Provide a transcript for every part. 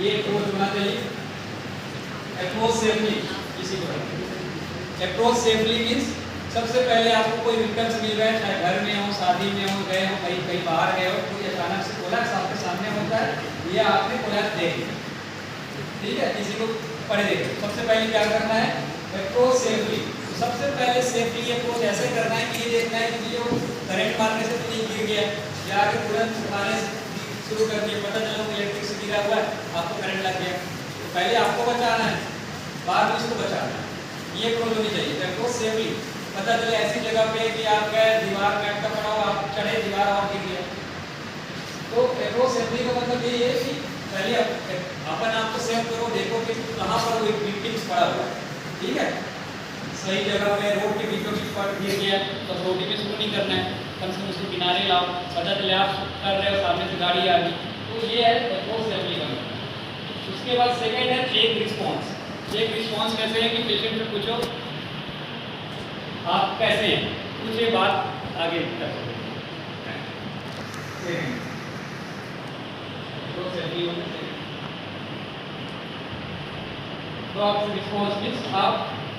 ये अप्रोच होना चाहिए। अप्रोच सेफली, इसी को अप्रोच सेफली मीन्स सबसे पहले आपको कोई विकल्प मिल रहा है, चाहे घर में हो, शादी में हो, गए हो, कहीं कहीं बाहर गए हो, कोई अचानक से कोलैप्स आपके सामने होता है, ये आपने कोलैप्स देख लिया, ठीक है, किसी को पड़े देखे, सबसे पहले क्या करना है, अप्रोच सेफली। तो सबसे पहले सेफली अप्रोच ऐसे करना है कि ये देखना है कि ये करंट मारने से तो नहीं गिर गया, या आगे तुरंत उठाने शुरू कर दिया, पता चला इलेक्ट्रिक से गिरा हुआ है, आपको करंट लग गया, तो पहले आपको बचाना है, बाद में इसको बचाना है, ये अप्रोच होनी चाहिए। अप्रोच सेफली, पता चले ऐसी जगह पे कि आप गए, दीवार में अटका पड़ा हो, आप चढ़े, दीवार और गिर गया, तो अप्रोच सेफली का मतलब ये है कि पहले अपन आपको सेव करो, देखो कि कहाँ पर वो विक्टिम्स पड़ा हुआ है, ठीक है, सही जगह पे रोड के बीचों बीच पर गिर गया तो रोड में शुरू नहीं करना है, कम से कम उसको किनारे लाओ, पता चले आप कर रहे हो, सामने से गाड़ी आ गई, तो ये है अप्रोच सेफली का मतलब। उसके बाद सेकेंड है चेक रिस्पॉन्स। चेक रिस्पॉन्स कैसे है कि पेशेंट से पूछो आप कैसे हैं, कुछ ये बात आगे कर सकते हैं। तो आप रिस्पॉन्स मीन्स आप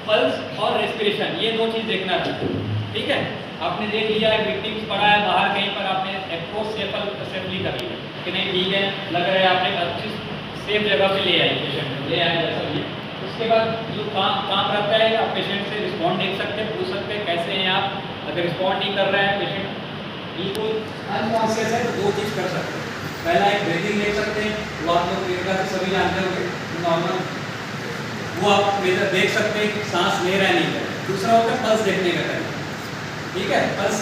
पल्स और रेस्पिरेशन, ये दो चीज़ देखना है, ठीक है, आपने देख लिया है विक्टिम्स पड़ा है बाहर कहीं पर, आपने अप्रोच सेफली कर लिया कि नहीं ठीक है, लग रहा है आपने अच्छी सेफ जगह पे ले आए, पेशेंट ले आए जैसा भी। उसके बाद जो काम रहता है, आप पेशेंट से रिस्पॉन्ड देख सकते हैं, पूछ सकते हैं कैसे हैं आप, अगर रिस्पॉन्ड नहीं कर रहा है पेशेंट बिल्कुल अनकॉन्शियस है, तो दो चीज़ कर सकते हैं, पहला एक ब्रीथिंग देख सकते हैं, वो आप लोग योगा से सभी जानते होंगे नॉर्मल, वो आप देख सकते हैं कि सांस ले रहा है नहीं कर, दूसरा होता है पल्स देखने का तरीका, ठीक है, पल्स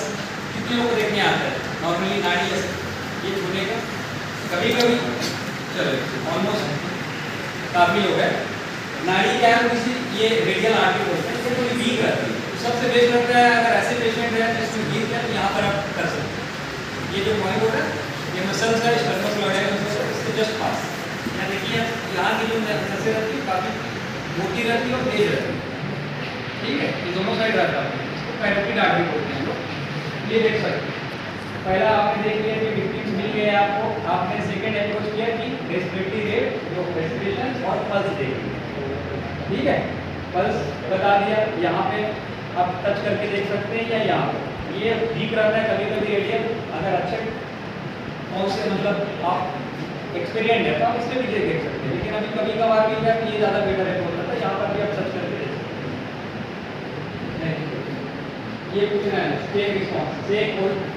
कितने लोग को देखने आता है, नॉर्मली नाड़ी ये छूने का, कभी कभी चलो ऑलमोस्ट काफ़ी लोग है, नाड़ी क्या है किसी ये रेडियल आर्टरी बोलते हैं, ये थोड़ी वीक रहती है, तो सबसे बेस्ट लगता है अगर ऐसे पेशेंट है जिसमें वीक है तो यहाँ पर आप कर सकते हैं, ये जो पॉइंट होता है ये मसल्स है, स्टर्नस लड़े इसके जस्ट पास, यहाँ देखिए यहाँ की जो नसें रहती है काफ़ी मोटी रहती है और तेज रहती है, ठीक है, ये दोनों साइड रहता है, इसको पैरोटिड आर्टरी बोलते हैं लोग, ये देख सकते हैं। पहला आपने देख लिया कि विक्टिम्स मिल गए आपको, आपने सेकेंड अप्रोच किया कि रेस्पिरेटरी रेट, जो रेस्पिरेशन और पल्स देख लिया, ठीक है, पल्स बता दिया, यहाँ पे आप टच करके देख सकते हैं या यहाँ पे ये ठीक रहता है, कभी कभी रेडियल अगर अच्छे और से मतलब आप एक्सपीरियंस है तो आप इससे भी देख सकते हैं, लेकिन अभी कभी कभार भी है ये ज़्यादा बेटर है बोलता था, यहाँ पर भी आप सर्च करके देख सकते हैं। ये पूछना है take response, take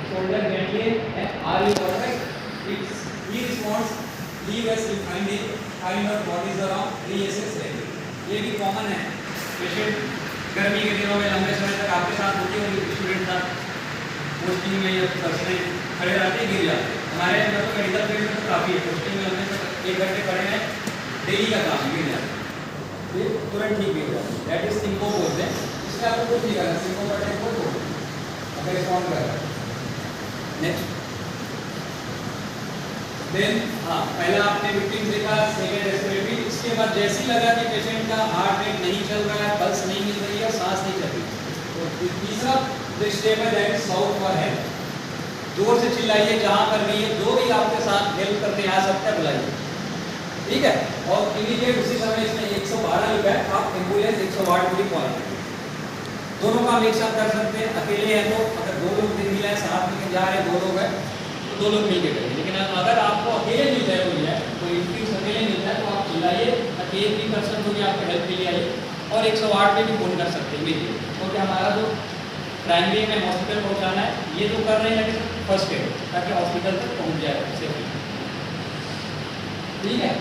shoulder gently and are you perfect, it's he responds leave us you find it, find your bodies around reassess daily, ये भी कॉमन है, पेशेंट गर्मी के दिनों में लंबे समय तक आपके साथ होती होगी, स्टूडेंट था पोस्टिंग में या सबसे खड़े रहते गिर जाते, हमारे अंदर तो मेडिकल फील्ड में तो काफ़ी है, पोस्टिंग में लंबे तक 1 घंटे खड़े हैं, डेली का काम गिर जाता है, ये तुरंत ठीक भी हो जाता है, दैट इज सिंको बोलते हैं, इसमें आपको कुछ नहीं करना, सिंको बटन को बोलते हैं अगर रिस्पॉन्ड कर रहा है। नेक्स्ट देन हाँ, पहला आपने विक्टिम देखा, सेकेंड रेस्पिरेटरी, इसके बाद जैसे ही लगा कि पेशेंट का हार्ट रेट नहीं चल रहा है, पल्स नहीं मिल रही है और सांस नहीं चल रही, तो तीसरा स्टेप है that is south for help, जोर से चिल्लाइए जहाँ पर भी है, जो भी आपके साथ हेल्प करने आ सकता है बुलाइए, ठीक है, और इमीडिएट उसी समय इसमें 112 लिखा है, आप एम्बुलेंस 108 को भी कॉल करें, दोनों काम एक साथ कर सकते हैं, अकेले हैं तो अगर 2 लोग मिल रहे हैं साथ में जा रहे हैं 2 लोग हैं तो 2 लोग मिलकर करेंगे, लेकिन अगर आपको अकेले मिल जाए कोई इंस्टीट्यूट अकेले मिल जाए तो आप चिल्लाइए, ताकि एक भी पर्सन को भी आपको हेल्प के लिए आइए, और 108 पे भी फोन कर सकते हैं इमीडिएट, क्योंकि हमारा जो प्राइमरी में हॉस्पिटल पहुँचाना है ये तो कर रहे हैं, लेकिन फर्स्ट एड ताकि हॉस्पिटल तक पहुँच जाए सेफ्टी, ठीक है।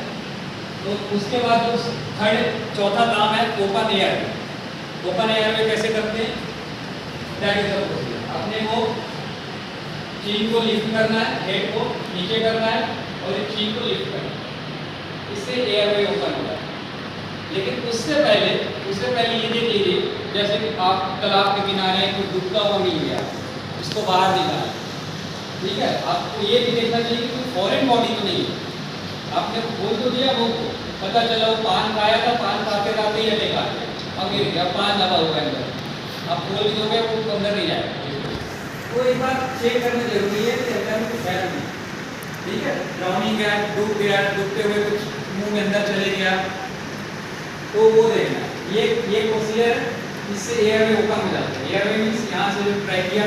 तो उसके बाद जो चौथा काम है ओपन एयर, ओपन एयर में कैसे करते हैं, अपने को चीन को लिफ्ट करना है, हेड को नीचे करना है और एक चीन को लिफ्ट करना है, इससे एयरवे ओपन होता है, लेकिन उससे पहले ये देख लीजिए, जैसे कि आप तालाब के किनारे कुछ डूबता हुआ मिल गया, इसको बाहर निकाला, ठीक है, आपको ये भी देखना चाहिए कि फॉरेन बॉडी तो नहीं है, आपने बोल तो दिया वो पता चला वो पान खाया था, पान खाते खाते ही अटैक आ गया, अब गिर गया, पान दबा हुआ है अंदर, आप बोल भी दोगे वो अंदर नहीं जाएगा, तो एक बार चेक करना जरूरी है कि अंदर में कुछ है नहीं, ठीक है, ड्राउनिंग है, डूब गया, डूबते हुए कुछ मुंह में प्रोसीजर है जिससे एयरवे ओपन हो जाता है। एयरवे मींस यहाँ से जो ट्रैकिया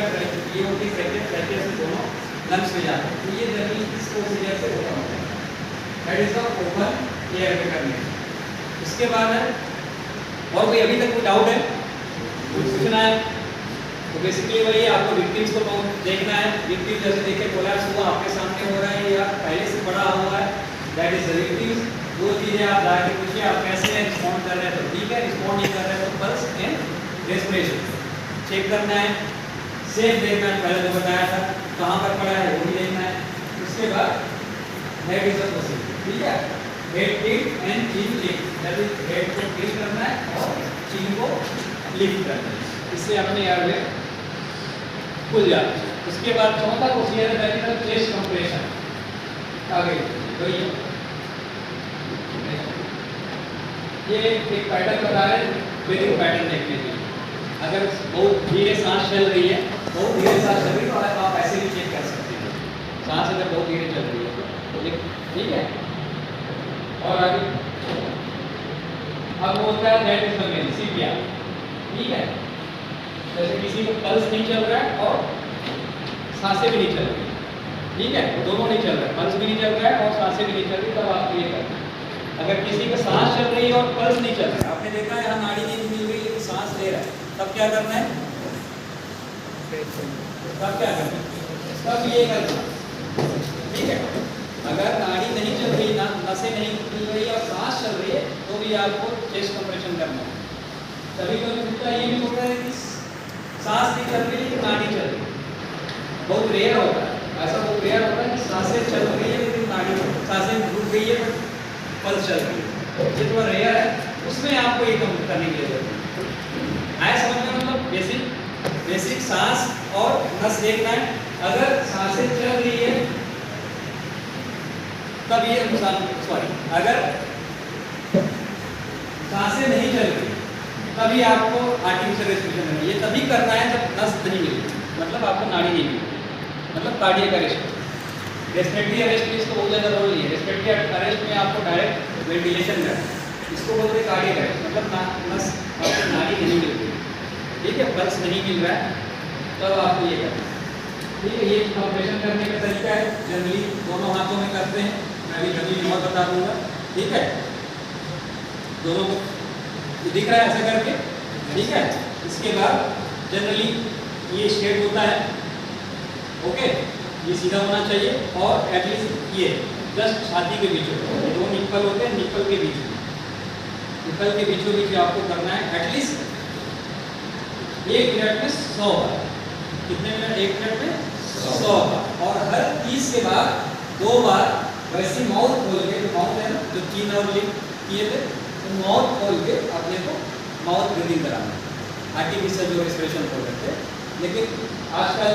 ये होती है ट्रैकिया से दोनों लंग्स में जाते हैं, तो ये जर्नी इस प्रोसीजर से ओपन होता है। That is the open airway करने। इसके बाद है, और कोई अभी तक कोई डाउट है, कुछ पूछना है? तो बेसिकली वही आपको विक्टिम्स को देखना है। विक्टिम जैसे देखे कोलैप्स हुआ आपके सामने हो रहा है या पहले से पड़ा हुआ है, दैट इज द विक्टिम। दो चीज़ें आप जाके पूछिए आप कैसे रिस्पॉन्ड कर रहे हैं, तो ठीक है, रिस्पॉन्ड नहीं कर रहे हैं तो पल्स एंड रेस्पिरेशन चेक करना है। सेफ देखना है, पहले जो बताया था कहाँ पर पड़ा है वो भी देखना है। उसके बाद दैट इज द प्रोसीजर, ठीक है। Head tilt and chin lift, that is head को टिल्ट करना है और चिन को लिफ्ट करना है, इससे अपने एयरवे खुल जाती है। उसके बाद चौथा प्रोसीजर है दैट इज चेस्ट कंप्रेशन। आगे तो ये एक पैटर्न बता रहे हैं, ब्रीथिंग पैटर्न देखने के लिए। अगर बहुत धीरे सांस चल रही है, बहुत धीरे सांस चल रही है तो आप ऐसे भी चेक कर सकते हैं, सांस अगर बहुत धीरे चल रही है, ठीक है। और आगे अब होता है that is the main CPR, ठीक है। जैसे किसी को पल्स नहीं चल रहा है और सांसें भी नहीं चल रही, ठीक है, दोनों नहीं चल रहा है, पल्स भी नहीं चल रहा है और सांसें भी नहीं चल रही, तब आप ये करना है। अगर किसी का सांस चल रही है और पल्स नहीं चल रहा है, आपने देखा है यहाँ नाड़ी नहीं मिल रही है, सांस ले रहा है, तब क्या करना है? तब क्या करना है? तब ये करना है, ठीक है। अगर नाड़ी नहीं चल रही, ना नसें नहीं मिल रही और सांस चल रही है, तो भी आपको चेस्ट कंप्रेशन करना है। कभी कभी ये भी होता है कि सांस नहीं चल रही लेकिन नाड़ी चल रही है, बहुत रेयर होता है ऐसा, बहुत रेयर होता है कि सांसें चल रही है लेकिन नाड़ी, सांसें रुक गई है बट पल्स चल रही है, ये थोड़ा रेयर है, उसमें आपको ये कम करने की जरूरत है। आया समझ में? मतलब बेसिक सांस और नस देखना है। अगर सांसें चल रही है तब ये सॉरी, अगर सांसें नहीं चल रही तभी आपको आर्टिफिशियल रेस्पिरेशन करना है। ये तभी करना है जब नस नहीं मिली, मतलब आपको नाड़ी नहीं मिली, मतलब कार्डियक अरेस्ट। रेस्पिरेटरी अरेस्ट में इसको बहुत ज़्यादा रोल नहीं है। रेस्पिरेटरी अरेस्ट में आपको डायरेक्ट वेंटिलेशन करना है, इसको बोलते हैं कार्डियक अरेस्ट, मतलब नस आपको नाड़ी नहीं मिल रही, ठीक है, पल्स नहीं मिल रहा है, तब आपको ये करना है, ठीक है। ये कंप्रेशन करने का तरीका है, जनरली दोनों हाथों में करते हैं, मैं अभी कभी और बता दूंगा, ठीक है। दोनों को दिख रहा है ऐसा करके, ठीक है। इसके बाद जनरली ये स्ट्रेट होता है, ओके, ये सीधा होना चाहिए और एटलीस्ट ये जस्ट छाती के बीच में, ये दो निप्पल होते हैं, निप्पल के बीच में, निप्पल के बीचों बीच आपको करना है एटलीस्ट 1 मिनट में 100 बार। कितने मिनट? 1 मिनट में 100 बार। और हर 30 के बाद 2 बार वैसे माउथ खोल के, जो माउथ है ना, जो चीन और लिप किए थे, तो माउथ खोल के अपने को माउथ ब्रीदिंग कराना, आर्टिफिशियल जो रेस्पिरेशन हो रहे थे। लेकिन आजकल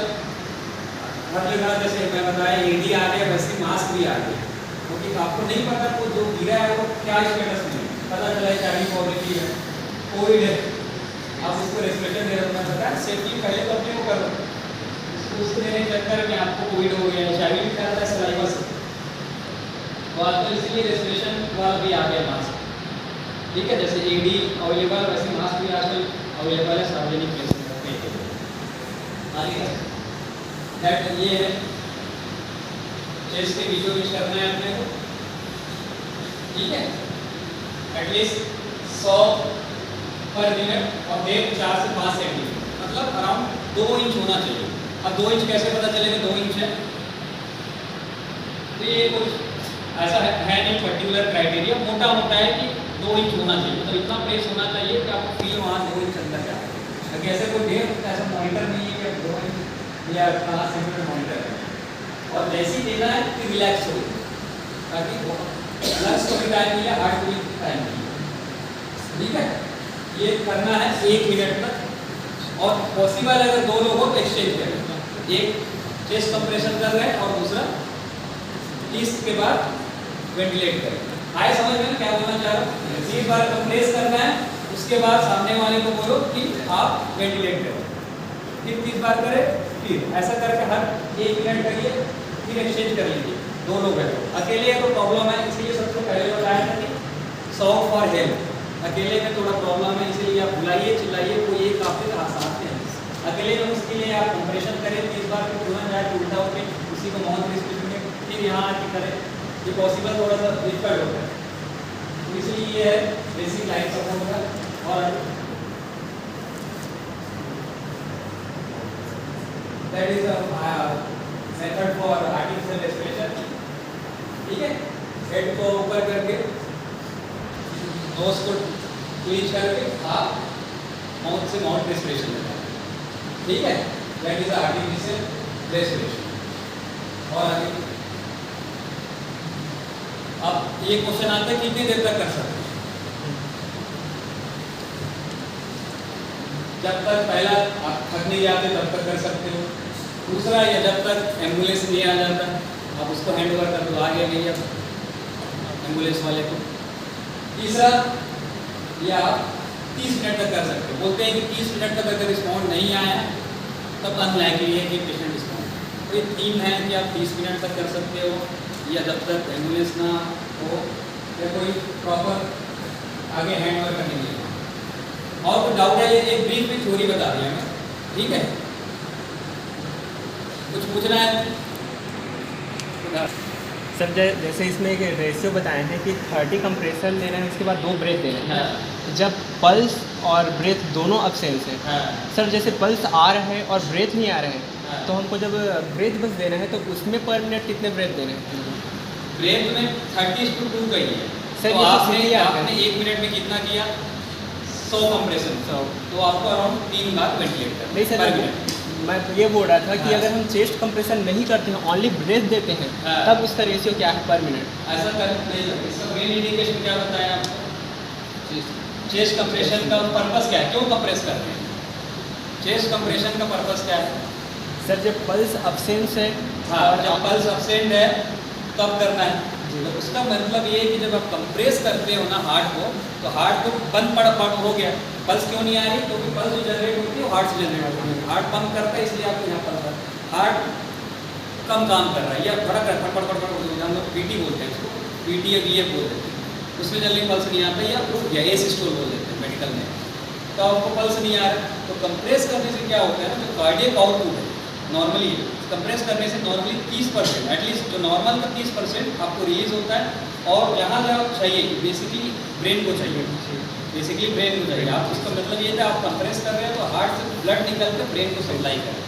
हर जगह जैसे मैं बताया एडी आ गया, वैसे मास्क भी आ गया, क्योंकि आपको नहीं पता वो जो गिरा है वो क्या स्टेटस में है, पता चला चाइल्ड पॉजिटिव है, कोविड है, आप उसको रेस्पिरेशन दे रहे हो, बताया सेफ्टी पहले तो अपने को करो, उसको देने के चक्कर में आपको कोविड हो गया, HIV भी फैलता है सलाइवा से, तो आजकल इसलिए रेस्पिरेशन वाला भी आ गया मास्क, ठीक है। जैसे एडी अवेलेबल वैसे मास्क भी आजकल अवेलेबल है सार्वजनिक प्लेस में। आगे दैट ये है चेस्ट के बीचों बीच करना है अपने को, ठीक है, एटलीस्ट 100 पर मिनट और डेप 4 से 5 सेंटीमीटर, मतलब अराउंड 2 इंच होना चाहिए। अब 2 इंच कैसे पता चलेगा 2 इंच है? तो ये कुछ ऐसा है नहीं पर्टिकुलर क्राइटेरिया, मोटा होता है कि 2 इंच होना चाहिए, मतलब इतना प्रेस होना चाहिए कि आपको फील वहाँ 2 इंच अंदर जाए। अगर ऐसे कोई डेप ऐसा मॉनिटर नहीं है कि 2 इंच या 5 सेंटीमीटर मॉनिटर है, और जैसे ही देना है कि रिलैक्स हो, ताकि लंग्स को भी टाइम मिले, हार्ट को भी टाइम मिले, ठीक है। ये करना है 1 मिनट तक, और पॉसिबल अगर 2 लोग हो तो एक्सचेंज करें, एक चेस्ट कंप्रेशन कर रहे हैं और दूसरा 30 के बाद वेंटिलेट करें। आए समझ में क्या बोलना चाह रहा हूँ? 30 बार कंप्रेस करना है, उसके बाद सामने वाले को बोलो कि आप वेंटिलेट करो, फिर 30 बार करें, फिर ऐसा करके हर 1 मिनट करिए, फिर एक्सचेंज कर लीजिए। 2 लोग हैं, अकेले तो प्रॉब्लम है, इसलिए सबसे पहले बताया था कि सॉन्ग फॉर हेल्प, अकेले में थोड़ा प्रॉब्लम है, इसीलिए आप बुलाइए चिल्लाइए, कोई एक आपके साथ में है। अकेले में उसके लिए आप कंप्रेशन करें 30 बार, फिर तुरंत जाए उल्टा होकर उसी को माउथ रिस्पिरेशन में फिर यहाँ आके करें, ये पॉसिबल थोड़ा सा डिफिकल्ट होता है। तो इसलिए ये है बेसिक लाइफ सपोर्ट का। और that is method for artificial respiration. ठीक है, हेड को ऊपर करके नोज को ट्विच करके आप माउथ से माउथ रेस्पिरेशन लेना है। ठीक है, दैट इज आर्टिफिशियल रेस्पिरेशन। और आगे अब ये क्वेश्चन आता है कितनी देर तक कर सकते हैं? जब तक पहला आप थक नहीं जाते तब तक कर सकते हो। दूसरा, या जब तक एम्बुलेंस नहीं आ जाता आप उसको हैंड ओवर कर दो, आ गया नहीं अब एम्बुलेंस वाले को। तीसरा, या आप 30 मिनट तक कर सकते हो। बोलते हैं कि 30 मिनट तक अगर रिस्पॉन्ड नहीं आया तब अनलाइकली है कि पेशेंट रिस्पॉन्ड। तो ये तीन है कि आप 30 मिनट तक कर सकते हो, या जब तक एम्बुलेंस ना हो, या कोई प्रॉपर आगे हैंड ओवर करने के लिए। और कोई डाउट है? ये एक ब्रीफ में थ्योरी बता दिया मैं। ठीक है, कुछ पूछना है? सर जैसे इसमें एक रेशियो बताए हैं कि 30 कंप्रेसर लेना है, उसके बाद 2 ब्रेथ देना है। हाँ। जब पल्स और ब्रेथ दोनों अब्सेंस है, हाँ। सर जैसे पल्स आ रहा है और ब्रेथ नहीं आ रहे हैं, हाँ। तो हमको जब ब्रेथ बस देना है तो उसमें पर मिनट कितने ब्रेथ देने हैं? ब्रेथ में 30:2 का ही है। सर, तो ये तो आपने सही है। आपने 1 मिनट में कितना किया? 100 कंप्रेशन। 100। तो आपको अराउंड 3 बार वेंटिलेट करना नहीं पर सर, मिनट। मैं तो ये बोल रहा था कि हाँ। अगर हम चेस्ट कंप्रेशन नहीं करते हैं, ओनली ब्रेथ देते हैं, हाँ। तब उसका रेशियो क्या है पर मिनट? ऐसा कर नहीं सकते। इसका मेन इंडिकेशन क्या बताया आपको? चेस्ट कंप्रेशन का पर्पस क्या है, क्यों कंप्रेस करते हैं? चेस्ट कंप्रेशन का पर्पस क्या है? सर जब पल्स अब्सेंस है, हाँ, और जब पल्स अब्सेंट है तब करना है। तो उसका मतलब ये है कि जब आप कंप्रेस करते हो ना हार्ट को, तो हार्ट तो बंद पड़ा हो गया। पल्स क्यों नहीं आ रही? क्योंकि पल्स जो जनरेट होती है वो हार्ट से जनरेट होती है। हार्ट बंद करता है, इसलिए आपको यहाँ पल्स है। हार्ट कम काम कर रहा है, या धड़क रहा है, फटफट हम लोग पीटी बोलते हैं इसको, पीटी या बीएफ बोलते हैं। उसमें जल्दी पल्स नहीं आता, या रुक गया, ए सिस्टोल बोल देते हैं मेडिकल में। तो आपको पल्स नहीं आ रहा, तो कंप्रेस करने से क्या होता है ना, जो कार्डियक आउटपुट है नॉर्मली कंप्रेस करने से नॉर्मली 30%, एटलीस्ट जो नॉर्मल का 30% आपको रिलीज होता है। और जहाँ जहाँ चाहिए, बेसिकली ब्रेन को चाहिए, बेसिकली ब्रेन को चाहिए। आप इसका मतलब ये है आप कंप्रेस कर रहे हैं तो हार्ट से ब्लड निकल के ब्रेन को सप्लाई कर रहे हैं।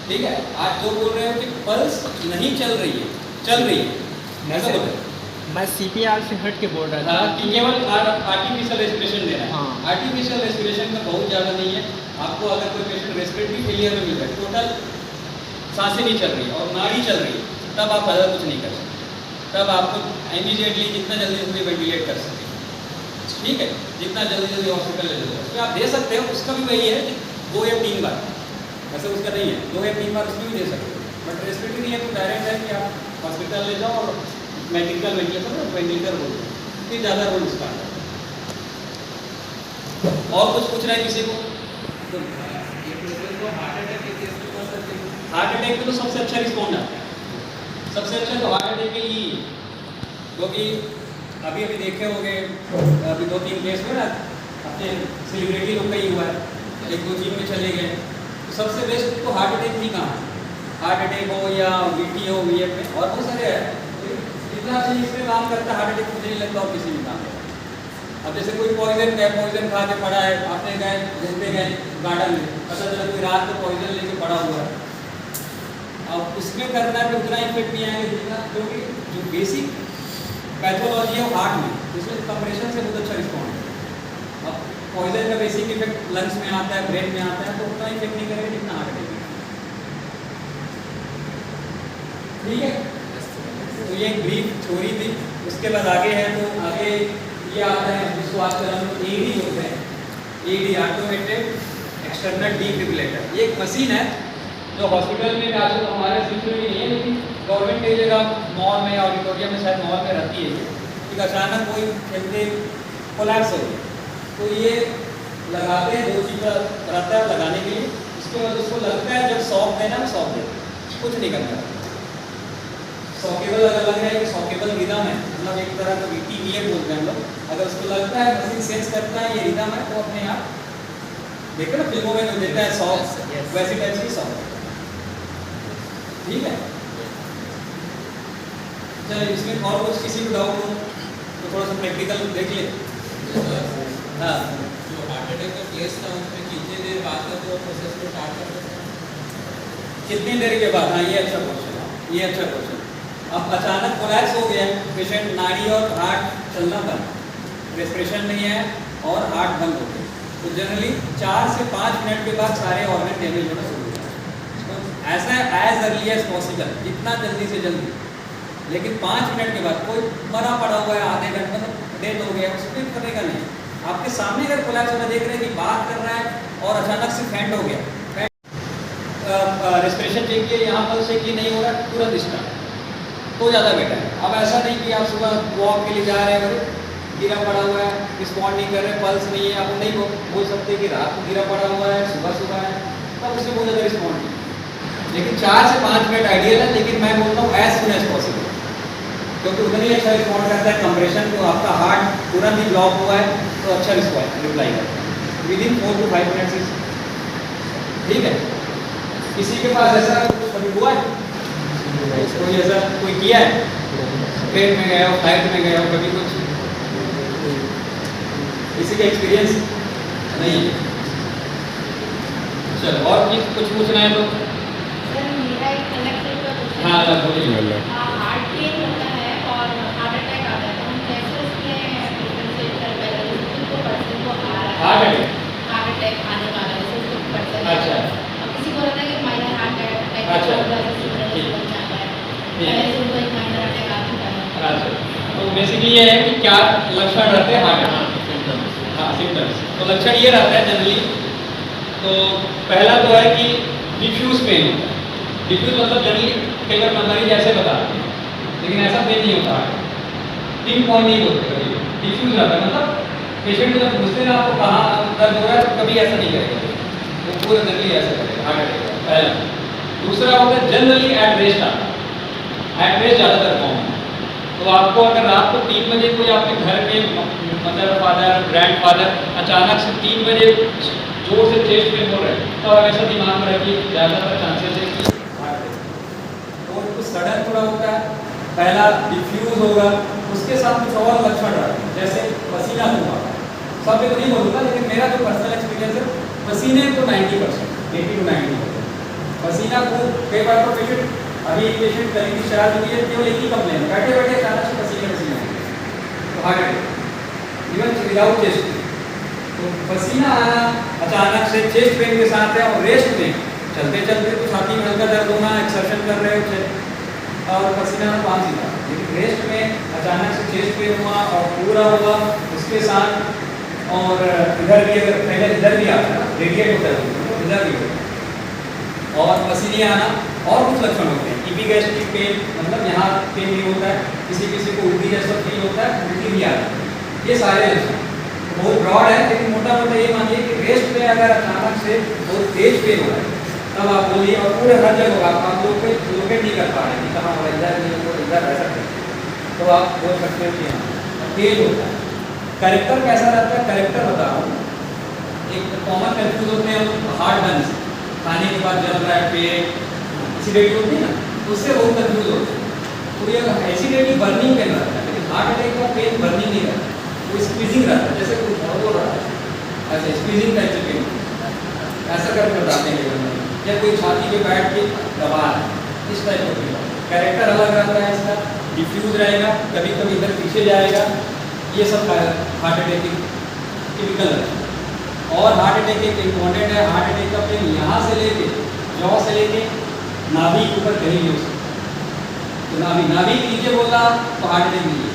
ठीक है, आप जो बोल रहे हो कि पल्स नहीं चल रही है, चल रही है, ऐसा बोल रहे हैं। मैं CPR से हट के बोल रहा था हाँ, कि केवल आर्टिफिशियल रेस्पिरेशन लेना है। हाँ। आर्टिफिशियल रेस्पिरेशन का बहुत ज़्यादा नहीं है। आपको अगर कोई पेशेंट रेस्पिरेटरी फेलियर में मिल जाए, टोटल सांसें नहीं चल रही है और नाड़ी चल रही है, तब आप ज़्यादा कुछ नहीं कर सकते। तब आपको इमीडिएटली जितना जल्दी जल्दी वेंटिलेट कर सकते हैं। ठीक है, जितना जल्दी जल्दी हॉस्पिटल ले जाओ, उसमें आप दे सकते हो। उसका भी वही है कि 2 या 3 बार, ऐसा उसका नहीं है, 2 या 3 बार उसमें भी दे सकते हो। बट रेस्पिरेटरी नहीं है तो डायरेक्ट है कि आप हॉस्पिटल ले जाओ और मैकेनिकल वेंटिलेटर और वेंटिलेटर बोल दो, फिर ज़्यादा रोल स्टार्ट है। और कुछ पूछ रहा है किसी को? तो हार्ट अटैक में तो सबसे अच्छा रिस्पॉन्ड आता है। सबसे अच्छा तो हार्ट अटैक के लिए, क्योंकि अभी देखे होंगे, अभी 2-3 केस में ना अपने सेलिब्रिटी लोग का ही हुआ है, 1-2 जिम में चले गए। तो सबसे बेस्ट तो हार्ट अटैक ही कहाँ है? हार्ट अटैक हो या VT हो, VF में और बहुत सारे हैं। जितना चीज़ इसमें काम करता है हार्ट अटैक मुझे नहीं लगता और किसी भी काम करता। अब जैसे कोई पॉइजन खा के पड़ा है, आपने गए घूमते गए गार्डन में, पता चला कोई रात को पॉइजन लेके पड़ा हुआ है, अब उसमें करना है तो उतना इफेक्ट नहीं आएगा जितना, क्योंकि जो बेसिक पैथोलॉजी है वो हार्ट में, उसमें कंप्रेशन से बहुत अच्छा रिस्पॉन्ड है। अब पॉइजन का बेसिक इफेक्ट लंग्स में आता है, ब्रेन में आता है, तो उतना इफेक्ट नहीं करेगा जितना हार्ट अटैक में। ठीक है, तो ये एक ब्रीफ थ्योरी थी। उसके बाद आगे है, तो आगे ये आता है जिसको आजकल हम लोग AED बोलते हैं। AED automated external defibrillator. ये एक मशीन है जो हॉस्पिटल में आजकल हमारे सिलसिले में नहीं है, लेकिन गवर्नमेंट की जगह मॉल में, ऑडिटोरियम में, शायद मॉल में रहती है। कि अचानक कोई खेलते कोलैप्स हो गया, तो ये लगाते हैं, 2 चीज़ रहता है लगाने के लिए। उसके बाद उसको लगता है जब सॉक देना है, सॉक देना, कुछ नहीं करना। सॉकेबल अगर लग रहा है कि सॉकेबल रिदम है मतलब एक तरह का VTVM बोलते हैं हम लोग। अगर उसको लगता है, मशीन सेंस करता है ये रिदम है, तो अपने आप देखो ना फिल्मों में जो देता है 100, वैसी टाइप की 100। ठीक है, चलिए इसमें और कुछ किसी को डाउट हो तो थोड़ा सा प्रैक्टिकल देख ले। हाँ, जो हार्ट अटैक का केस था उसमें कितनी देर बाद तक वो प्रोसेस को स्टार्ट कर सकते हैं? कितनी देर के बाद? हाँ, ये अच्छा क्वेश्चन है, ये अच्छा क्वेश्चन। अब अचानक कोलैप्स हो गया, पेशेंट नाड़ी और हार्ट चलना बंद, रेस्पिरेशन नहीं है और हार्ट बंद हो गया, तो जनरली 4 से 5 मिनट के बाद सारे ऑर्गन डैमेज होना शुरू हो जाते हैं। तो ऐसा एज अर्ली एज पॉसिबल, जितना जल्दी से जल्दी। लेकिन 5 मिनट के बाद कोई मरा पड़ा हुआ है, आधे घंटे मतलब डेथ हो गया, उसको कुछ करने का नहीं। आपके सामने अगर कोलैप्स होना देख रहे हैं कि बात कर रहा है और अचानक से फेंट हो गया, रेस्पिरेशन चेक किया, यहाँ पर चेक किया, नहीं हो रहा, तुरंत स्टार्ट तो ज़्यादा बेटर है। अब ऐसा नहीं कि आप सुबह वॉक के लिए जा रहे हैं, गिरा पड़ा हुआ है, रिस्पॉन्ड नहीं कर रहे, पल्स नहीं है, आप नहीं बोल सकते कि रात को गिरा पड़ा हुआ है, सुबह है, तब उससे बहुत ज़्यादा रिस्पॉन्ड नहीं। लेकिन 4 से 5 मिनट आइडियल है, लेकिन मैं बोलता हूँ एज सुन एज पॉसिबल, क्योंकि उतना ही अच्छा रिस्पॉन्ड करता है। कंप्रेशन को आपका हार्ट तुरंत ही ब्लॉक हुआ है तो अच्छा रिप्लाई करता है विदिन 4 to 5 मिनट्स। ठीक है, किसी के पास ऐसा कुछ कभी हुआ है? कोई ऐसा कोई किया है? ट्रेन में गया हो, फ्लाइट में गया हो, कभी कुछ किसी का एक्सपीरियंस नहीं है? चलो, और कुछ पूछना है तो? सर मेरा एक कनेक्टेड का क्वेश्चन हाँ, बोलिए। हार्ट पेन होता है और हार्ट अटैक आता है, तो हम कैसे उसमें डिफरेंशिएट कर पाएंगे? उसको पर्सन को हार्ट अटैक आने वाला है, जैसे उसको पर्सन अच्छा। अब किसी को रहता है कि माइनर हार्ट अटैक अच्छा। बन जाता है, पहले से उनको एक माइनर अटैक आ चुका है। अच्छा, तो बेसिकली ये है कि क्या लक्षण रहते हैं हार्ट अटैक? हाँ, सिम्टम्स। तो लक्षण ये रहता है जनरली, तो पहला तो है कि डिफ्यूज पेन होता है। डिफ्यूज मतलब जनरली कई बार मरीज ऐसे बताते हैं, लेकिन ऐसा पेन नहीं होता है, पिन पॉइंट नहीं बोलते, कभी डिफ्यूज रहता है, मतलब पेशेंट को जब पूछते हैं आपको कहाँ दर्द हो रहा है, तो कभी ऐसा नहीं करेगा, वो पूरा जनरली ऐसा करेगा हार्ट अटैक। पहला। दूसरा होता है जनरली एट रेस्ट आता है, एट रेस्ट ज़्यादातर कॉमन है। तो आपको अगर रात को 3 बजे कोई आपके घर में मदर फादर ग्रैंड फादर अचानक से 3 बजे जोर से चेस्ट पेन हो रहे हैं, तो हमेशा दिमाग में रखिए ज़्यादातर चांसेस है कि हार्ट अटैक। तो कुछ सडन थोड़ा होता है, पहला डिफ्यूज होगा, उसके साथ कुछ और लक्षण रहते हैं, जैसे पसीना हुआ। सब पे तो नहीं बोलूँगा, लेकिन मेरा जो पर्सनल एक्सपीरियंस है, पसीने तो 90%, 80 to 90 होता है पसीना को। कई बार तो पेशेंट, अभी एक पेशेंट करीब डिस्चार्ज हुई है, केवल एक ही कंप्लेन, बैठे बैठे अचानक से पसीने तो heart attack, even without chest. तो पसीना आना अचानक से चेस्ट पेन के साथ है, और रेस्ट में चलते चलते तो छाती में हल्का दर्द होना, एक्सर्शन कर रहे हो और पसीना आना 5 सीधा, लेकिन रेस्ट में अचानक से चेस्ट पेन हुआ और पूरा हुआ उसके साथ, और इधर भी अगर पहले इधर भी आता है, रेडिएट होता है तो इधर भी होता है, और पसीने आना, और कुछ लक्षण होते हैं इपिगैस्ट्रिक पेन, मतलब यहाँ पेन भी होता है, किसी किसी को उल्टी जैसा फील होता है, उल्टी भी आता है। ये सारे लक्षण बहुत ब्रॉड है, लेकिन मोटा मोटा ये मानिए कि रेस्ट में अगर अचानक से बहुत तेज पेन हो रहा है, तब आप बोलिए, और पूरे हर जगह आप लोग लोकेट नहीं कर पा रहे हैं कि कहाँ हो रहा है, इधर नहीं हो, इधर ऐसा करें, तो आप बोल सकते हो कि हाँ तेज होता है। कैरेक्टर कैसा रहता है? कैरेक्टर बता रहा हूँ, एक कॉमन कंफ्यूज होते हैं हार्ट बर्न से, खाने के बाद जल रहा है पेट, एसिडिटी होती है ना, उससे बहुत कंफ्यूज होते हैं। तो ये एसिडिटी बर्निंग पेन रहता है, लेकिन हार्ट अटैक का पेन बर्निंग नहीं रहता, वो स्क्वीजिंग रहता है, जैसे कुछ हो रहा है ऐसे स्क्वीजिंग टाइप से पेन ऐसा करके बताते हैं, या कोई छाती पे बैठ के दबा है, इस टाइप का पेन। कैरेक्टर अलग रहता है इसका, डिफ्यूज रहेगा, कभी कभी इधर पीछे जाएगा, ये सब हार्ट अटैक की टिपिकल है। और हार्ट अटैक एक इम्पॉर्टेंट है, हार्ट अटैक का पेन यहाँ से लेके जॉ से लेके नाभि के ऊपर कहीं भी हो सकता, तो नाभि के नीचे बोला तो हार्ट अटैक नहीं है।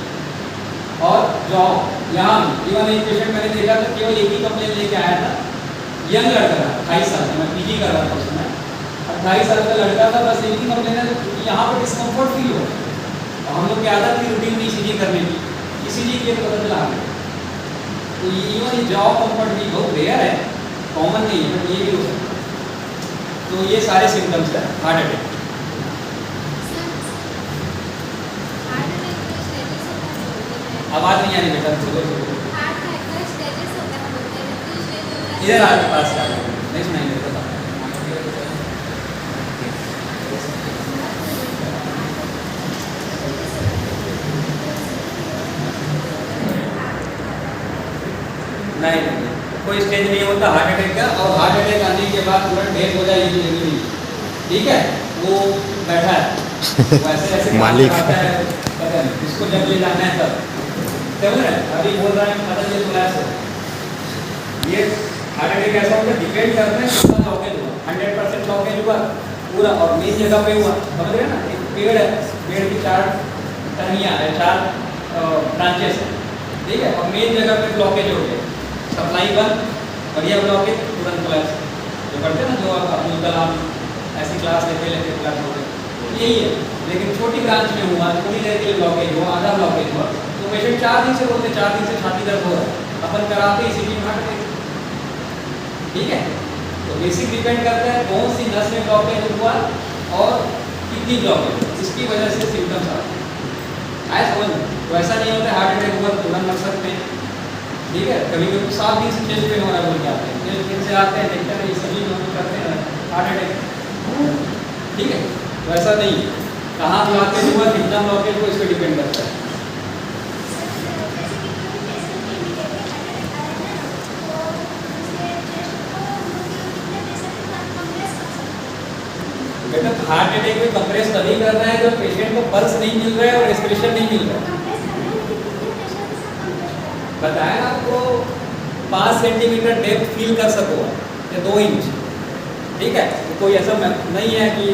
और जॉ यहाँ इवन एक पेशेंट मैंने देखा था, केवल एक ही कंप्लेन लेके आया था, यंग लड़का था, 28 साल का, मैं पीजी कर रहा था उस समय, 28 साल का लड़का था, बस एक ही कंप्लेन है, यहाँ पर डिस्कम्फर्ट फील हो, और हम लोग की आदत थी रूटीन में ईसीजी करने की, ईसीजी के लिए पता चला हमें। तो इवन ये जॉ कम्फर्ट भी बहुत रेयर है, कॉमन नहीं है, बट ये भी हो सकता है। तो ये सारे सिम्टम्स है हार्ट अटैक। आवाज़ नहीं आ रही बेटा, बोलो बोलो। इधर आपके पास आ जाओ, नहीं सुनाई देता था। नहीं नहीं, कोई स्टेज नहीं होता हार्ट अटैक का, और हार्ट अटैक आने के बाद तुरंत डेथ हो जाए ये नहीं, ठीक है। वो बैठा है वैसे ऐसे मालिक आता है, पता नहीं किसको जब ले जाना है तब समझ रहे हैं। अभी बोल रहा है पता चल रहा है ये हार्ट अटैक ऐसा होता है, डिपेंड करता है कितना ब्लॉकेज हुआ। 100% ब्लॉकेज हुआ पूरा और मेन जगह पे हुआ, समझ रहे हैं ना। एक पेड़ है, पेड़ की 4 टहनियाँ है, 4 ब्रांचेस है, ठीक है, और मेन जगह पे ब्लॉकेज हो गया, सप्लाई बंद, बढ़िया ब्लॉकेज, तुरंत कोलैप्स। जो करते हैं ना, जो आप अब्दुल कलाम ऐसी क्लास लेते क्लास हो गए, यही है। लेकिन छोटी ब्रांच में हुआ, थोड़ी देर के लिए ब्लॉकेज हुआ, आधा ब्लॉकेज हुआ, तो पेशेंट 4 दिन से बोलते 4 दिन से छाती दर्द हो रहा है, अपन कराते इसी की हार्ट अटैक, ठीक है। तो बेसिक डिपेंड करता है कौन सी नस में ब्लॉकेज हुआ और कितनी ब्लॉकेज, इसकी वजह से सिम्टम्स आते हैं। आए समझ में? तो ऐसा नहीं होता हार्ट अटैक हुआ तुरंत लग सकते हैं, ठीक है। कभी कभी 7 दिन से चेस्ट पेन हो रहा है बोल के आते हैं, चेस्ट पेन से आते हैं, देखते हैं ये सभी लोग करते हैं हार्ट अटैक, ठीक है। तो ऐसा नहीं है, कहाँ ब्लॉकेज हुआ, कितना ब्लॉकेज हुआ, इस पर डिपेंड करता है। बेटा हार्ट अटैक में कंप्रेस तभी करना है जब पेशेंट को पल्स नहीं मिल रहा है और रेस्पिरेशन नहीं मिल रहा है। बताया आपको 5 सेंटीमीटर डेप्थ फील कर सको या 2 इंच, ठीक है। तो कोई ऐसा नहीं है कि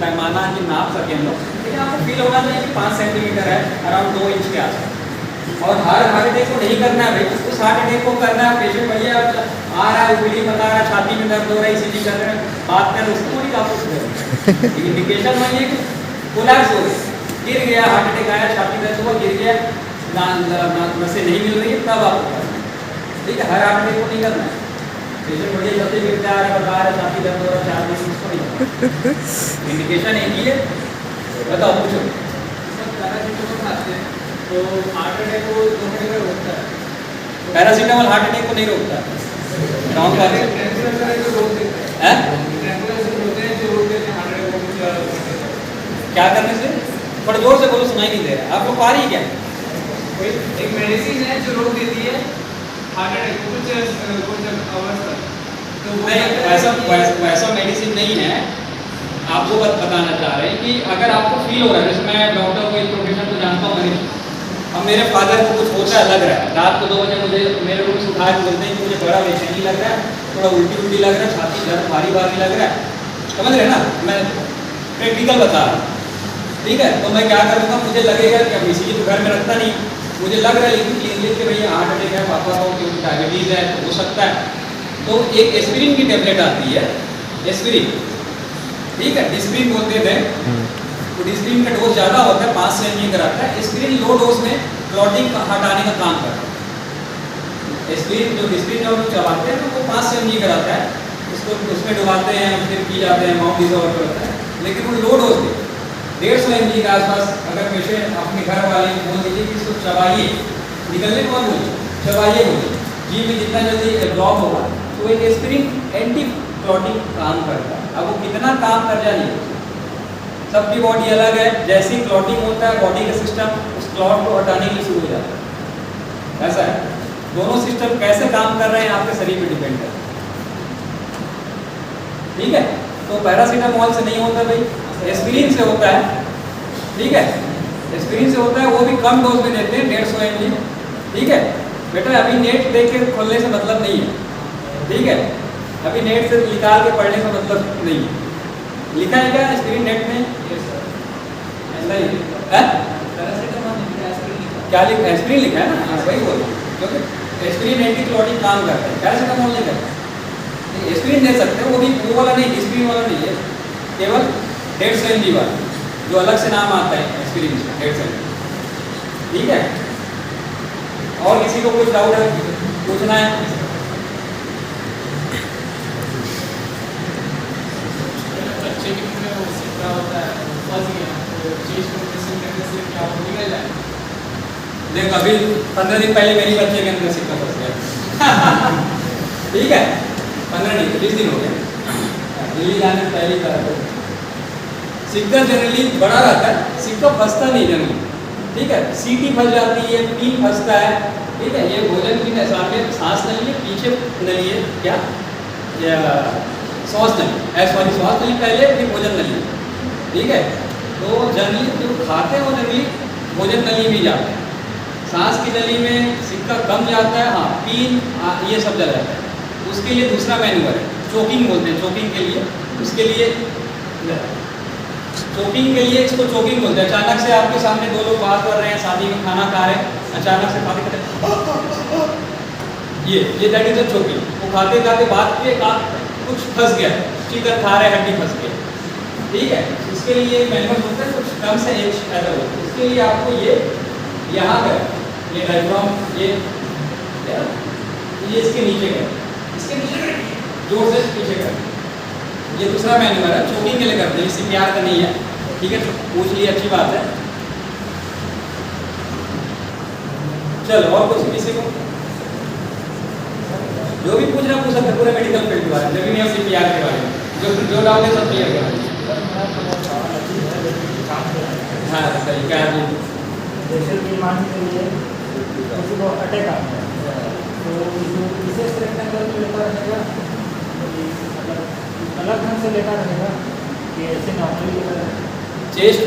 पैमाना कि नाप सकें हम लोग, लेकिन आपको फील होना चाहिए कि 5 सेंटीमीटर है, अराउंड 2 इंच के आसपास। और हर हार्ट अटैक को नहीं करना है भाई, उस हार्ट अटैक को करना है पेशेंट बढ़िया आ रहा है, ओपीडी बता रहा है, छाती में दर्द हो रहा है, ईसीजी कर रहे हैं, बात कर रहे, उसको नहीं आप इंडिकेशन वही है कि कोलैप्स हो गया, गिर गया, हार्ट अटैक आया, छाती दर्द हुआ, गिर गया, नसें नहीं मिल रही है, तब आपको करना है, ठीक है। हर हार्ट अटैक को नहीं करना है, पेशेंट बढ़िया चलते गिरते आ रहा है, बता रहा है, छाती दर्द हो रहा है, 4 दिन, उसको नहीं इंडिकेशन एक ही है। बताओ पूछो। तो हार्ट अटैक को 2 मिनट में रोकता है, पैरासीटामोल हार्ट अटैक को नहीं रोकता, रॉन्ग बात है। क्या करने से? बड़े जोर से बोलो, सुनाई नहीं दे रहा, आपको पा रही क्या? कोई एक मेडिसिन है जो रोक देती है हार्ट अटैक को कुछ आवर्स तक, तो वो नहीं, वैसा मेडिसिन नहीं है। आपको बताना चाह रहे हैं कि अगर आपको फील हो रहा है, जैसे मैं डॉक्टर को, इस प्रोफेशन को जानता हूँ, अब मेरे फादर को कुछ होता है, लग रहा है, रात को 2 बजे मुझे मेरे रूम से उठा के बोलते हैं कि मुझे बड़ा बेचैनी लग रहा है, थोड़ा उल्टी लग रहा है, छाती दर्द भारी लग रहा है, समझ रहे हैं ना, मैं प्रैक्टिकल बता रहा हूँ, ठीक है। तो मैं क्या करूँगा, मुझे लगेगा कि अब इसी तो घर में रखता नहीं, मुझे लग रहा है लेकिन क्लिनिक के भैया हार्ट अटैक है, पापा को क्योंकि डायबिटीज़ है, तो हो सकता है, तो एक एस्पिरिन की टेबलेट आती है, एस्पिरिन, ठीक है, डिस्प्रिन बोलते थे, तो डिस्प्रिन का डोज ज़्यादा होता है, 5 से mg कराता है। एस्पिरिन लो डोज में क्लॉटिंग हटाने का काम करता है। एस्पिरिन जो डिस्प्रिन जो हम चलाते हैं तो वो 5 से mg कराता है, उसको उसमें डुबाते हैं, फिर पी जाते हैं, माउथ डिसऑर्डर होता है, लेकिन वो लो डोज में 150 mg के आसपास। अगर पेशेंट अपने घर वाले को बोल दीजिए कि इसको चबाइए, निकलने कौन बोलिए, चबाइए बोलिए, जी में जितना जल्दी एब्जॉर्ब होगा, तो एक एस्पिरिन एंटी क्लॉटिंग काम करता है। अब वो कितना काम कर जाए, सबकी बॉडी अलग है, जैसी क्लॉटिंग होता है बॉडी का सिस्टम उस क्लॉट को हटाने के लिए शुरू हो जाता है, ऐसा है। दोनों सिस्टम कैसे काम कर रहे हैं आपके शरीर पे डिपेंड करता है, ठीक है। तो पैरासीटामोल से नहीं होता भाई, एस्पिरिन से होता है, ठीक है, एस्पिरिन से होता है, वो भी कम डोज में देते हैं, 150 mg, ठीक है। बेटा अभी नेट देख के खोलने से मतलब नहीं है, ठीक है, अभी नेट से निकाल के पढ़ने से मतलब नहीं है। लिखा है क्या स्क्रीन नेट में? ऐसा ही है, क्या लिखा है? एस्पिरिन लिखा है ना, हाँ वही बोल, क्योंकि एस्पिरिन एंटी क्लॉटिंग काम करता है, पैरासीटामोल नहीं करता। एस्पिरिन दे सकते हो, वो भी वो वाला नहीं, एस्पिरिन वाला नहीं है, केवल 150 mg वाला, जो अलग से नाम आता है एस्पिरिन 150 mg, ठीक है। और किसी को कुछ डाउट है, पूछना है? देख अभी 15 दिन पहले मेरी बच्चे के अंदर सिक्का फंस गया ठीक है, 15 नहीं 20 दिन हो गए दिल्ली जाने से पहले ही सिक्का जनरली बड़ा रहता है, सिक्का फंसता नहीं जनरली, ठीक है। सीटी फंस जाती है, पिन फंसता है, ठीक है। ये भोजन की सामने सांस नली है, पीछे नली है क्या, श्वास नली, सॉरी श्वास नली पहले, फिर भोजन नली, ठीक है। तो जनरली जो खाते हैं वो जनरली भोजन नली में जाते हैं, सांस की नली में सिक्का कम जाता है, हाँ पिन ये सब जला जाता है। उसके लिए दूसरा मैन्यूअर है, चोकिंग बोलते हैं, चोकिंग के लिए, उसके लिए चोकिंग के लिए इसको चोकिंग बोलते हैं। अचानक से आपके सामने दो लोग बात कर रहे हैं, शादी में खाना खा रहे हैं, अचानक से खाते खाते ये दैट इज अ चोकिंग। वो खाते खाते बात पे कुछ फंस गया, चिकन खा रहे हड्डी फंस गई, ठीक है। इसके लिए मैनुअल होता है, कुछ कम से एक एरर होता है। इसके लिए आपको ये यहाँ कर ये डायफ्राम ये इसके नीचे कर, इसके नीचे जोर से पीछे कर, ये दूसरा मैनुअल है, चोकिंग के लिए करते हैं, इससे प्यार का नहीं है, ठीक है। पूछ लिए अच्छी बात है। चलो और कुछ किसी को जो भी पूछना पूछ सकते, पूरे मेडिकल फील्ड के बारे में, लेकिन ये प्यार के बारे में जो डाउट है सब क्लियर करें। हाँ सही क्या है, जैसे कि मान लीजिए किसी को अटैक आता है तो विशेष रेक्टेंगल में लेकर रहेगा, मतलब अलग ढंग से लेकर रहेगा कि ऐसे नॉर्मली लेकर रहेगा। चेस्ट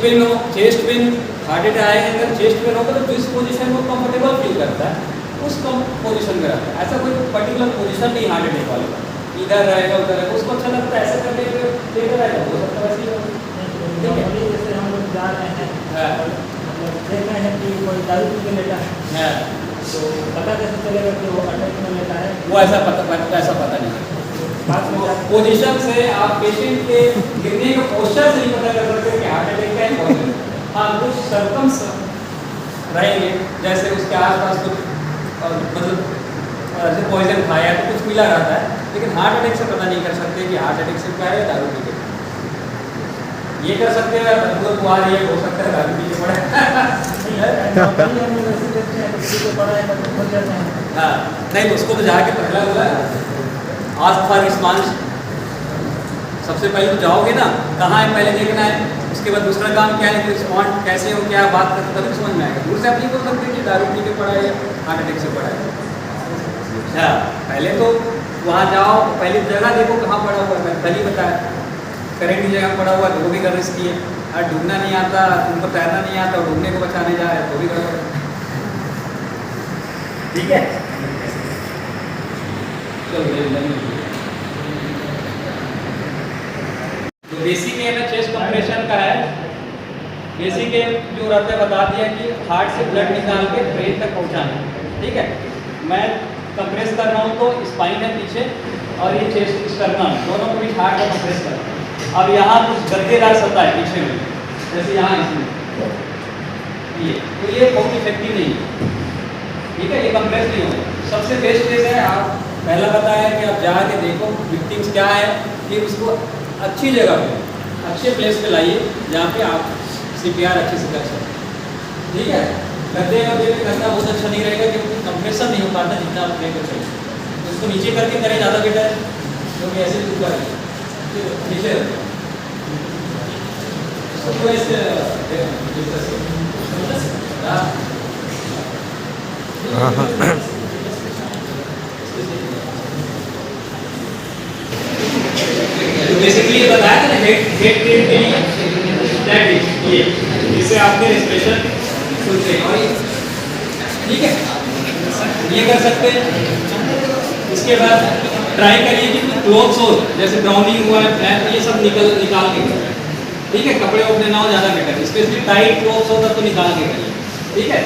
पेन हार्ट अटैक आएगा, अगर चेस्ट पेन होगा तो जिस पोजीशन में कंफर्टेबल फील करता है उस पोजीशन में रहता है। ऐसा कोई पर्टिकुलर पोजीशन नहीं हार्ट अटैक वाले का, इधर रहेगा उधर रहेगा, उसको अच्छा लगता है ऐसा करने के लेकर रहेगा, हो सकता है वैसे ही। नॉर्मली जैसे हम लोग जा रहे हैं मतलब देख रहे हैं कि कोई दारू पी के लेटा है तो पता कैसे चलेगा कि वो अटैक में लेटा है? वो ऐसा पता नहीं, पोजीशन से आप पेशेंट के गिरने का पोस्चर से नहीं पता कर सकते कि हार्ट अटैक का है। हाँ कुछ सरकम्स रहेंगे, जैसे उसके आसपास कुछ मतलब जैसे पॉइजन खाया है तो कुछ मिला रहता है, लेकिन हार्ट अटैक से पता नहीं कर सकते कि हार्ट अटैक से क्या है, दारू पी के। ये कर सकते हैं मतलब वो आ रही है, हो सकता है दारू पी के पड़े हाँ नहीं तो उसको तो जाके पहला हुआ आस्क फॉर रिस्पॉन्स, सबसे पहले तो जाओगे ना कहाँ है पहले देखना है, उसके बाद दूसरा काम क्या है कि रिस्पॉन्ड कैसे हो, क्या बात करते तभी समझ में आएगा। दूर से आप नहीं बोल सकते कि दारू पी के पड़ा है हार्ट अटैक से पड़ा है। अच्छा पहले तो वहाँ जाओ, पहले जगह देखो कहाँ पड़ा हुआ है, मैं पहले बताया करेंट की जगह पड़ा हुआ है तो वो भी कर रिस्की है। अगर डूबना नहीं आता, तुमको तैरना नहीं आता और डूबने को बचाने जा रहे हैं तो भी गड़बड़ है, ठीक है। तो बेसिक है ना चेस्ट कंप्रेशन का है, बेसिक जो रहता है बता दिया कि हार्ट से ब्लड निकाल के ब्रेन तक पहुंचाना, ठीक है। मैं कंप्रेस कर रहा हूँ तो स्पाइन है पीछे और ये चेस्ट स्टर्नम दोनों को बीच हार्ट का कंप्रेस कर रहा हूँ। अब यहाँ कुछ गद्देदार सतह है पीछे में, जैसे यहाँ इसमें ये, तो ये बहुत इफेक्टिव नहीं है, ठीक है। ये कंप्रेस नहीं होगा। सबसे बेस्ट केस है आप पहला बताया कि आप जाके देखो विक्टिम्स क्या है, फिर उसको अच्छी जगह पे अच्छे प्लेस पे लाइए जहाँ पे आप CPR अच्छे से कर सकते, ठीक है। गद्दे और ये करना बहुत अच्छा नहीं रहेगा क्योंकि कंप्रेशन नहीं हो पाता जितना अपने को चाहिए, तो उसको नीचे करके करें ज़्यादा बेटर है, क्योंकि ऐसे ऊपर नीचे तो ऐसे बेसिकली ये बताया था ना हेड ट्रेन के लिए दैट इज ये जिसे आपने स्पेशल सोचे और ठीक है ये कर सकते हैं। इसके बाद ट्राई करिए कि क्लोथ्स हो जैसे ब्राउनिंग हुआ है ये सब निकाल के करिए, ठीक है। कपड़े उपड़े ना हो ज़्यादा बेटर, स्पेशली टाइट क्लोथ्स होगा तो निकाल के करिए, ठीक है।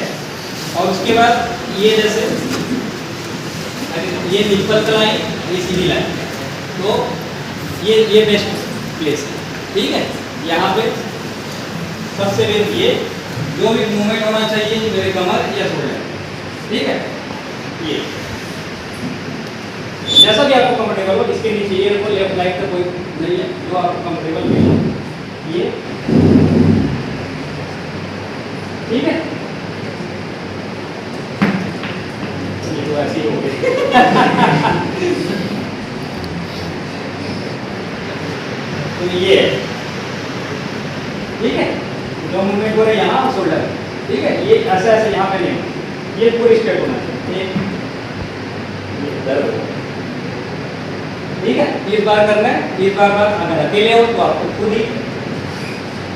और उसके बाद ये जैसे ये निपल का लाइन ये सीधी लाइन, तो ये बेस्ट प्लेस है, ठीक है। यहाँ पे सबसे बेस्ट ये जो भी मूवमेंट होना चाहिए मेरे कमर या शोल्डर, ठीक है। ये जैसा भी आपको कंफर्टेबल हो, इसके नीचे ये रखो, लेफ्ट राइट का कोई नहीं है, जो आपको कंफर्टेबल फील हो ये, ठीक है। तो ये है, ठीक है, जो मूवमेंट हो रहा है यहाँ शोल्डर, ठीक है, ये ऐसा ऐसा यहाँ पे नहीं, ये पूरी स्ट्रेट होना चाहिए, ये दर्द, ठीक है। 30 बार करना है, 30 बार बाद अगर अकेले हो तो आपको खुद ही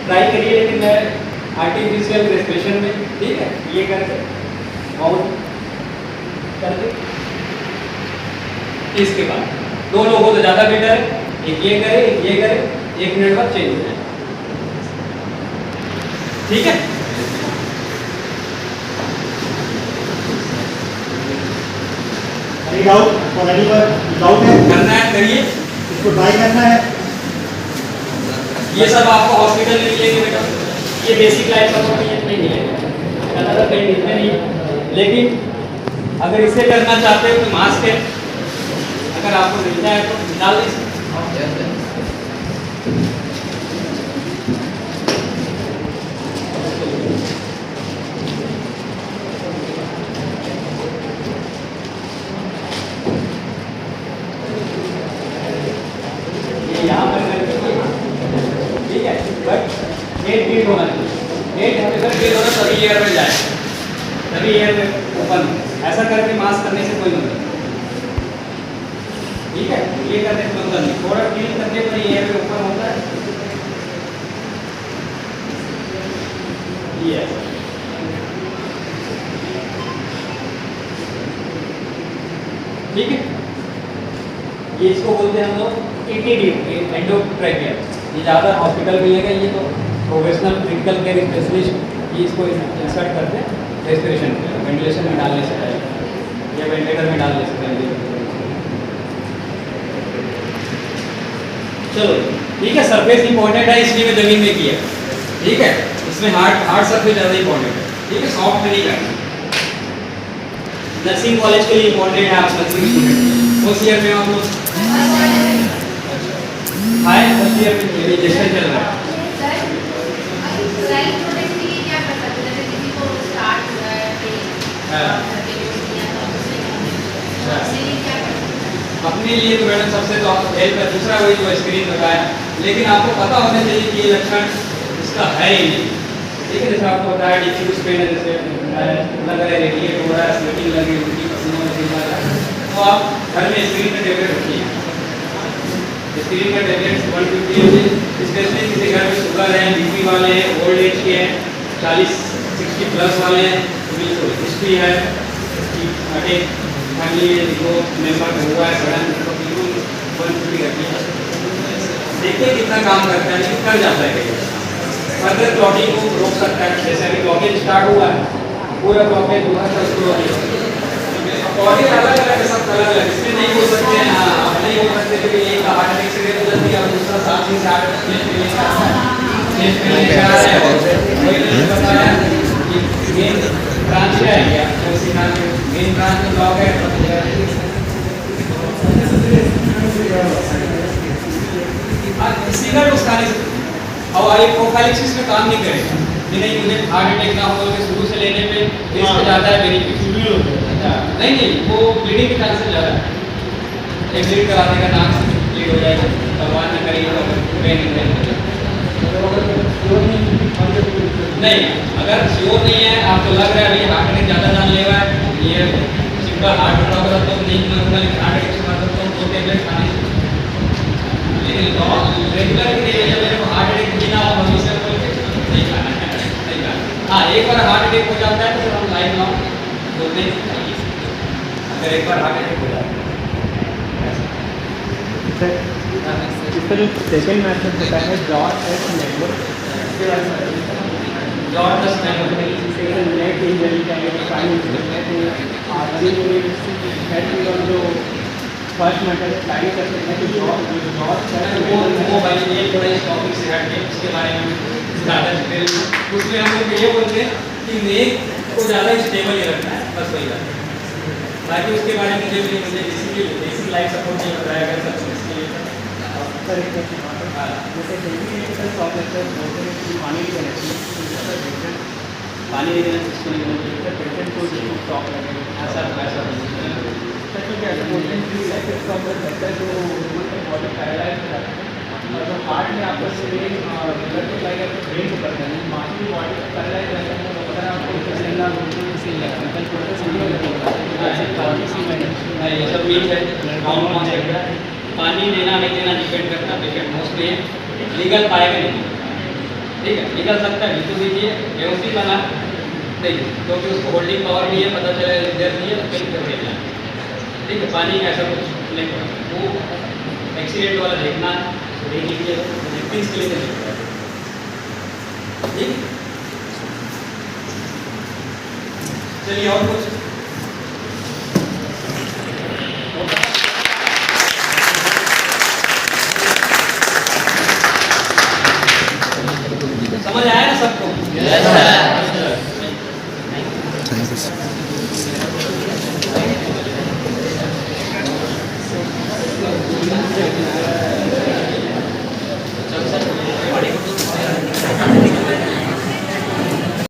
ट्राई करिए, लेकिन मैं आर्टिफिशियल रेस्पिरेशन में, ठीक है, ये करके बहुत करके इसके बाद 2 लोग हो तो ज़्यादा बेटर है, एक ये करे एक ये करे, 1 मिनट बाद चेंज हो जाए, ठीक है। डाउट और डाउट है, करना है करिए, इसको ट्राई करना है। ये सब आपको हॉस्पिटल में मिलेंगे बेटा, ये बेसिक लाइफ सपोर्ट नहीं मिलेगा, ज़्यादातर कहीं मिलते नहीं है, लेकिन अगर इसे करना चाहते हो तो मास्क है, अगर आपको मिलता है तो डाल दीजिए। यहाँ पर ठीक है, बट हेड फीट होना चाहिए, हेड हमेशा फीट होना तभी एयर में जाए, तभी एयर में ओपन, ऐसा करके मास्क करने से कोई मतलब नहीं, ठीक है, ये करने से मतलब नहीं, थोड़ा फील करने पर एयर में ओपन होता है, ये ठीक है। ये इसको बोलते हैं हम लोग ETD, एंडोट्रैकिया, ये ज़्यादा हॉस्पिटल मिलेगा, ये तो प्रोफेशनल क्रिटिकल केयर स्पेशलिस्ट ये इसको इंसर्ट करते हैं रेस्पिरेशन के, वेंटिलेशन में डालने से पहले या वेंटिलेटर में डालने से पहले। चलो ठीक है, सरफेस इंपॉर्टेंट है इसलिए मैं जमीन में किया, ठीक है, इसमें हार्ड सरफेस ज़्यादा इंपॉर्टेंट है, ठीक है, सॉफ्ट में नहीं करना। नर्सिंग कॉलेज के लिए इंपॉर्टेंट है, आप नर्सिंग स्टूडेंट उस ईयर में हम लोग हाई फर्स्ट ईयर में रजिस्ट्रेशन चल रहा है। अपने लिए तो मैडम सबसे तो आपको हेल्प है, दूसरा वही जो स्क्रीन लगाया, लेकिन आपको पता होना चाहिए कि ये लक्षण इसका है ही नहीं, ठीक है। जैसे आपको बताया डिफ्यूज पेन है, जैसे लग रहा है रेडिएट हो रहा है, स्वेटिंग लगी, उल्टी पसीना निकल रहा है, तो आप घर में स्क्रीन में टेबलेट रखिए, स्क्रीन का टेबलेट 150 mg, स्पेशली किसी घर में शुगर है, बीपी वाले हैं, ओल्ड एज के हैं, 40-60 प्लस वाले हैं, बिल्कुल हिस्ट्री है कि फैमिली को मेम्बर हुआ है सडन, तो बिल्कुल 150 रखिए, देखिए कितना काम करता है, लेकिन कर जाता है कहीं फर्दर क्लॉटिंग को रोक सकता है। जैसे अभी ब्लॉकेज स्टार्ट हुआ है, पूरा ब्लॉकेज हुआ है, ब्लॉकेज अलग अलग है, सब अलग अलग, इसमें नहीं हो सकते हैं, हाँ आप नहीं हो सकते कि एक हार्ट अटैक से डेथ हो जाती है और दूसरा साथ ही साथ चेस्ट में लेकर बताया कि मेन ब्रांच है क्या, उसी नाम के मेन ब्रांच में ब्लॉक है, इसी का नुकसान है। और आई प्रोफाइलिक्सिस में काम नहीं करेगा कि नहीं मुझे हार्ट अटैक ना हो के शुरू से लेने पे रिस्क ज़्यादा है, बेनिफिट नहीं, वो ब्लीडिंग के चांसेस ज़्यादा है, एक ब्लीड कराने का नाक ब्लीड हो जाएगा, भगवान न करिए नहीं, अगर श्योर नहीं है, आपको लग रहा है अभी हार्ट अटैक ज़्यादा जानलेवा है, ये सिंपल हार्ट अटैक होता तो नहीं करूँगा, लेकिन हार्ट अटैक से मतलब तो 2 टेबलेट खाने, लेकिन रेगुलर मेरे को हार्ट अटैक बिना भविष्य में नहीं खाना है, नहीं खाना। हाँ, एक बार हार्ट अटैक हो जाता है तो हम लाइफ लॉन्ग बोलते हैं, अगर एक बार हार्ट अटैक हो जाता है। इसका जो सेकेंड मेथड होता है जॉर्ज एस नेटवर्क, इसके बारे में George S network net injury का जो फर्स्ट मेथड ट्राई कर सकते हैं, तो वो भाई ये थोड़ा इस टॉपिक से हट के उसके बारे में ज़्यादा डिटेल उसमें हम लोग ये बोलते हैं कि नेक को ज़्यादा स्टेबल ही रखना है, बस वही बात, बाकी उसके बारे में मुझे बेसिक लाइफ सपोर्ट नहीं बताया गया सब इसके लिए। पानी नहीं देना, इसको नहीं देना, पेशेंट को स्टॉक लगेगा, ऐसा क्या बोलते हैं कि बॉडी पैरालाइज हो जाता है, अगर हार्ट में आपका ब्रेन ब्लड सप्लाई का ब्रेन को करता है, बाकी की बॉडी में पैरालाइज रहता है, तो अगर आपको सेल्ला रोटी से इलेक्ट्रिकल प्रोसेस नहीं, ये सब मीट है, कौन कौन से पानी देना नहीं देना डिपेंड करता है पेशेंट, मोस्टली लीगल पाएगा नहीं, ठीक है, निकल सकता है तो दीजिए व्यवस्थित बना नहीं, क्योंकि उसको होल्डिंग पावर भी है, पता चला इधर नहीं है तो कहीं कर देना, ठीक है, पानी का ऐसा कुछ नहीं पड़ा, वो एक्सीडेंट वाला देखना देख लीजिए, नेगेटिव के लिए नहीं पड़ा, ठीक, चलिए और कुछ